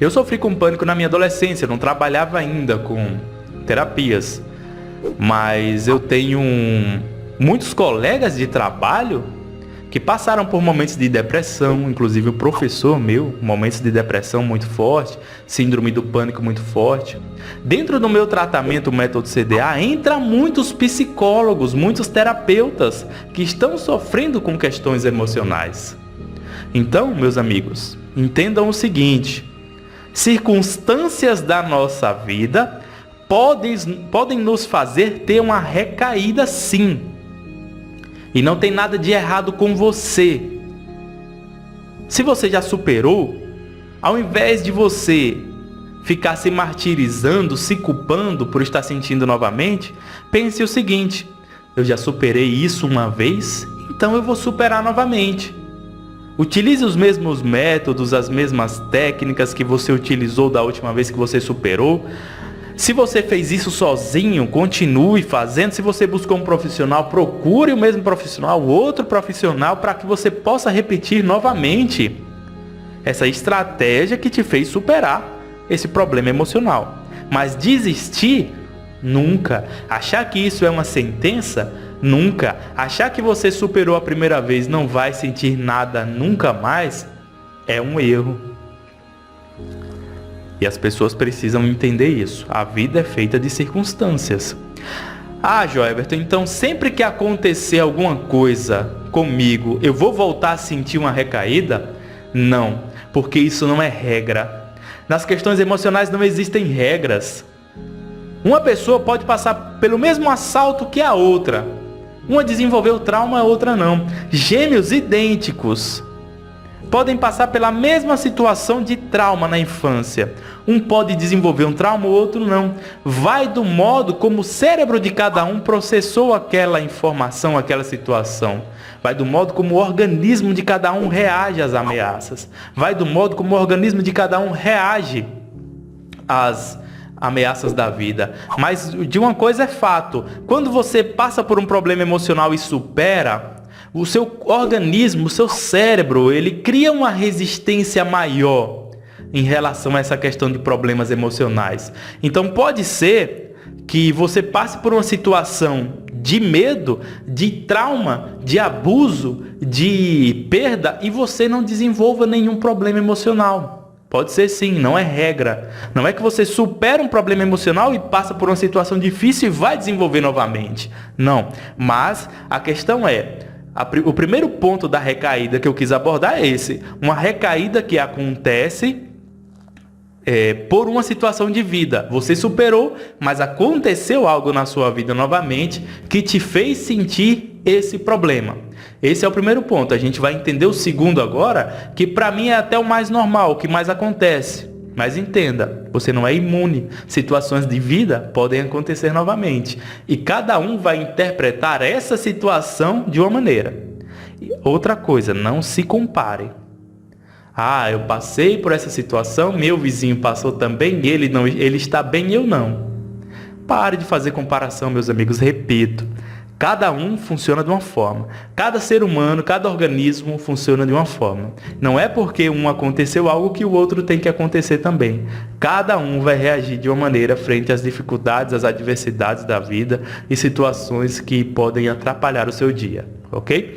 Eu sofri com pânico na minha adolescência, eu não trabalhava ainda com terapias, mas eu tenho muitos colegas de trabalho que passaram por momentos de depressão, inclusive o professor meu, momentos de depressão muito forte, síndrome do pânico muito forte. Dentro do meu tratamento, o método CDA, entra muitos psicólogos, muitos terapeutas que estão sofrendo com questões emocionais. Então, meus amigos, entendam o seguinte: circunstâncias da nossa vida podem nos fazer ter uma recaída, sim. E não tem nada de errado com você. Se você já superou, ao invés de você ficar se martirizando, se culpando por estar sentindo novamente, pense o seguinte: eu já superei isso uma vez, então eu vou superar novamente. Utilize os mesmos métodos, as mesmas técnicas que você utilizou da última vez que você superou. Se você fez isso sozinho, continue fazendo. Se você buscou um profissional, procure o mesmo profissional, outro profissional, para que você possa repetir novamente essa estratégia que te fez superar esse problema emocional. Mas desistir, nunca. Achar que isso é uma sentença, nunca. Achar que você superou a primeira vez, não vai sentir nada nunca mais, é um erro. E as pessoas precisam entender isso. A vida é feita de circunstâncias. Ah, Joelberton, então sempre que acontecer alguma coisa comigo, eu vou voltar a sentir uma recaída? Não, porque isso não é regra. Nas questões emocionais não existem regras. Uma pessoa pode passar pelo mesmo assalto que a outra. Uma desenvolveu trauma, a outra não. Gêmeos idênticos podem passar pela mesma situação de trauma na infância. Um pode desenvolver um trauma, o outro não. Vai do modo como o cérebro de cada um processou aquela informação, aquela situação. Vai do modo como o organismo de cada um reage às ameaças. Vai do modo como o organismo de cada um reage às ameaças da vida. Mas de uma coisa é fato: quando você passa por um problema emocional e supera, o seu organismo, o seu cérebro, ele cria uma resistência maior em relação a essa questão de problemas emocionais. Então pode ser que você passe por uma situação de medo, de trauma, de abuso, de perda, e você não desenvolva nenhum problema emocional. Pode ser sim, não é regra. Não é que você supera um problema emocional e passa por uma situação difícil e vai desenvolver novamente. Não, mas a questão é: o primeiro ponto da recaída que eu quis abordar é esse. Uma recaída que acontece por uma situação de vida. Você superou, mas aconteceu algo na sua vida novamente que te fez sentir esse problema. Esse é o primeiro ponto. A gente vai entender o segundo agora, que para mim é até o mais normal, o que mais acontece. Mas entenda, você não é imune. Situações de vida podem acontecer novamente. E cada um vai interpretar essa situação de uma maneira. Outra coisa, não se compare. Ah, eu passei por essa situação, meu vizinho passou também, ele está bem, eu não. Pare de fazer comparação, meus amigos. Repito, cada um funciona de uma forma. Cada ser humano, cada organismo funciona de uma forma. Não é porque um aconteceu algo que o outro tem que acontecer também. Cada um vai reagir de uma maneira frente às dificuldades, às adversidades da vida e situações que podem atrapalhar o seu dia, ok?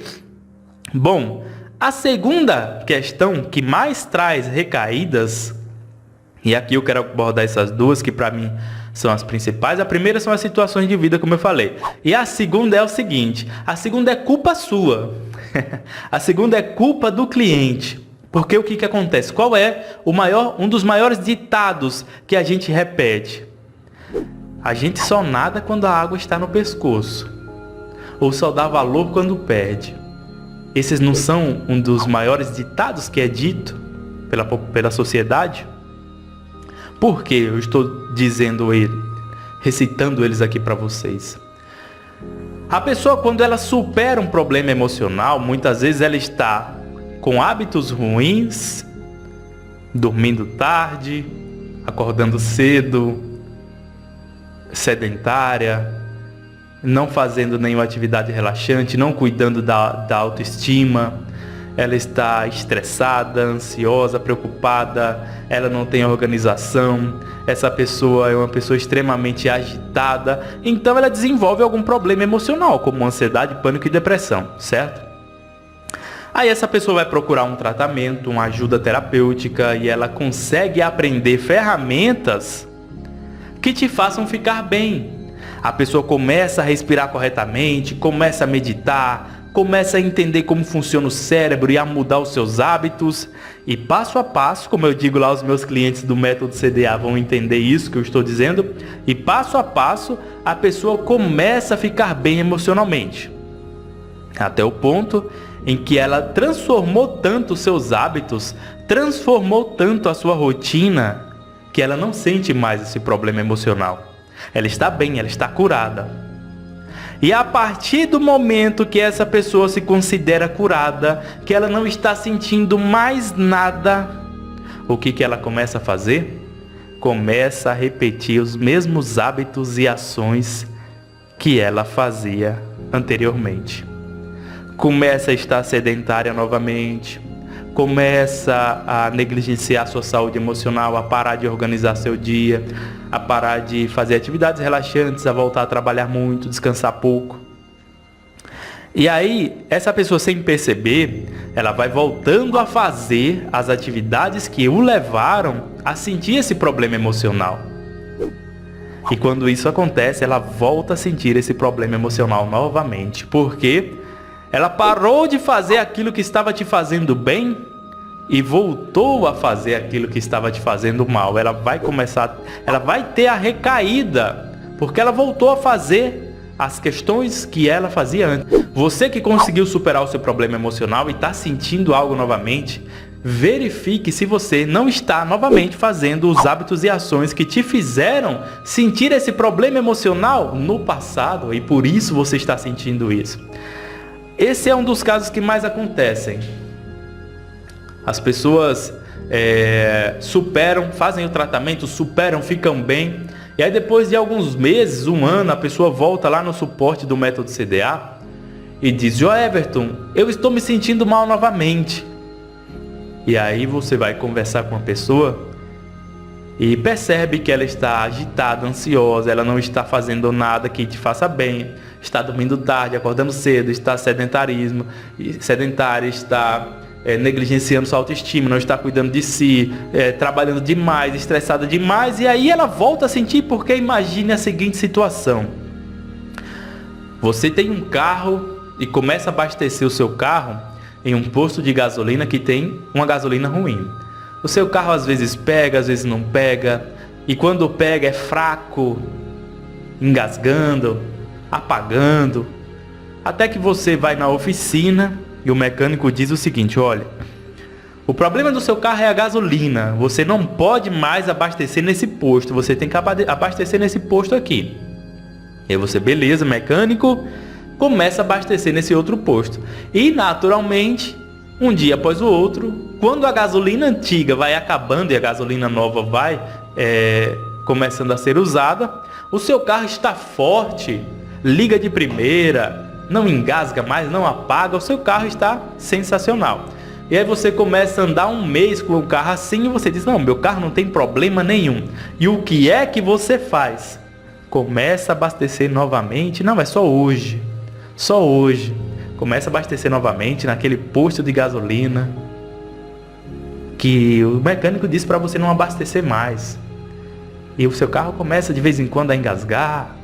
Bom, a segunda questão que mais traz recaídas, e aqui eu quero abordar essas duas que para mim são as principais. A primeira são as situações de vida, como eu falei. E a segunda é o seguinte: a segunda é culpa sua. A segunda é culpa do cliente. Porque o que acontece? Qual é um dos maiores ditados que a gente repete? A gente só nada quando a água está no pescoço. Ou só dá valor quando perde. Esses não são um dos maiores ditados que é dito pela sociedade? Por que eu estou dizendo ele, recitando eles aqui para vocês? A pessoa, quando ela supera um problema emocional, muitas vezes ela está com hábitos ruins, dormindo tarde, acordando cedo, sedentária, não fazendo nenhuma atividade relaxante, não cuidando da autoestima. ela está estressada, ansiosa, preocupada, ela não tem organização, essa pessoa é uma pessoa extremamente agitada, então ela desenvolve algum problema emocional, como ansiedade, pânico e depressão, certo? Aí essa pessoa vai procurar um tratamento, uma ajuda terapêutica e ela consegue aprender ferramentas que te façam ficar bem. A pessoa começa a respirar corretamente, começa a meditar, começa a entender como funciona o cérebro e a mudar os seus hábitos. E passo a passo, como eu digo lá, os meus clientes do método CDA vão entender isso que eu estou dizendo. E passo a passo, a pessoa começa a ficar bem emocionalmente. Até o ponto em que ela transformou tanto os seus hábitos, transformou tanto a sua rotina, que ela não sente mais esse problema emocional. Ela está bem, ela está curada. E a partir do momento que essa pessoa se considera curada, que ela não está sentindo mais nada, o que ela começa a fazer? Começa a repetir os mesmos hábitos e ações que ela fazia anteriormente. Começa a estar sedentária novamente, começa a negligenciar sua saúde emocional, a parar de organizar seu dia, a parar de fazer atividades relaxantes, a voltar a trabalhar muito, descansar pouco. E aí, essa pessoa, sem perceber, ela vai voltando a fazer as atividades que o levaram a sentir esse problema emocional. E quando isso acontece, ela volta a sentir esse problema emocional novamente, porque ela parou de fazer aquilo que estava te fazendo bem e voltou a fazer aquilo que estava te fazendo mal. Ela vai ter a recaída, porque ela voltou a fazer as questões que ela fazia antes. Você que conseguiu superar o seu problema emocional e está sentindo algo novamente, verifique se você não está novamente fazendo os hábitos e ações que te fizeram sentir esse problema emocional no passado e por isso você está sentindo isso. Esse é um dos casos que mais acontecem. As pessoas superam, fazem o tratamento, superam, ficam bem. E aí depois de alguns meses, um ano, a pessoa volta lá no suporte do método CDA e diz: Everton, eu estou me sentindo mal novamente. E aí você vai conversar com a pessoa e percebe que ela está agitada, ansiosa, ela não está fazendo nada que te faça bem. Está dormindo tarde, acordando cedo, está sedentária, está negligenciando sua autoestima, não está cuidando de si, trabalhando demais, estressada demais, e aí ela volta a sentir, porque imagine a seguinte situação. Você tem um carro e começa a abastecer o seu carro em um posto de gasolina que tem uma gasolina ruim. O seu carro às vezes pega, às vezes não pega, e quando pega é fraco, engasgando, apagando, até que você vai na oficina e o mecânico diz o seguinte: olha, o problema do seu carro é a gasolina, você não pode mais abastecer nesse posto, você tem que abastecer nesse posto aqui. E aí você, beleza, mecânico, começa a abastecer nesse outro posto. E naturalmente, um dia após o outro, quando a gasolina antiga vai acabando e a gasolina nova vai começando a ser usada, o seu carro está forte, liga de primeira, não engasga mais, não apaga, o seu carro está sensacional. E aí você começa a andar um mês com o carro assim e você diz: não, meu carro não tem problema nenhum. E o que é que você faz? Começa a abastecer novamente, não, é só hoje, só hoje. Começa a abastecer novamente naquele posto de gasolina que o mecânico disse para você não abastecer mais. E o seu carro começa de vez em quando a engasgar,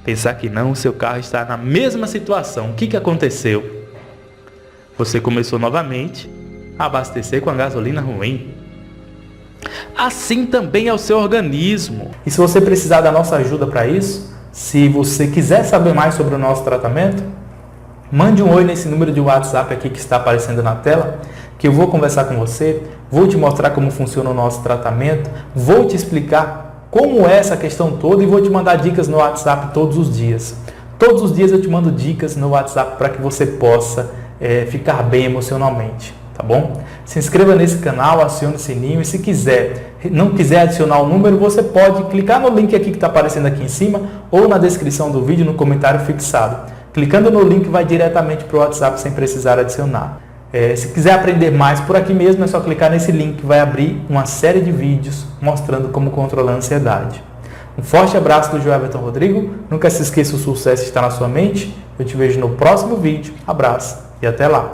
pensar que não, o seu carro está na mesma situação. O que aconteceu? Você começou novamente a abastecer com a gasolina ruim. Assim também é o seu organismo. E se você precisar da nossa ajuda para isso, se você quiser saber mais sobre o nosso tratamento, mande um oi nesse número de WhatsApp aqui que está aparecendo na tela, que eu vou conversar com você, vou te mostrar como funciona o nosso tratamento, vou te explicar como é essa questão toda e vou te mandar dicas no WhatsApp todos os dias. Todos os dias eu te mando dicas no WhatsApp para que você possa ficar bem emocionalmente, tá bom? Se inscreva nesse canal, acione o sininho e se não quiser adicionar o número, você pode clicar no link aqui que está aparecendo aqui em cima ou na descrição do vídeo, no comentário fixado. Clicando no link vai diretamente para o WhatsApp sem precisar adicionar. Se quiser aprender mais por aqui mesmo, é só clicar nesse link que vai abrir uma série de vídeos mostrando como controlar a ansiedade. Um forte abraço do Joelberton Rodrigo. Nunca se esqueça, o sucesso está na sua mente. Eu te vejo no próximo vídeo. Abraço e até lá!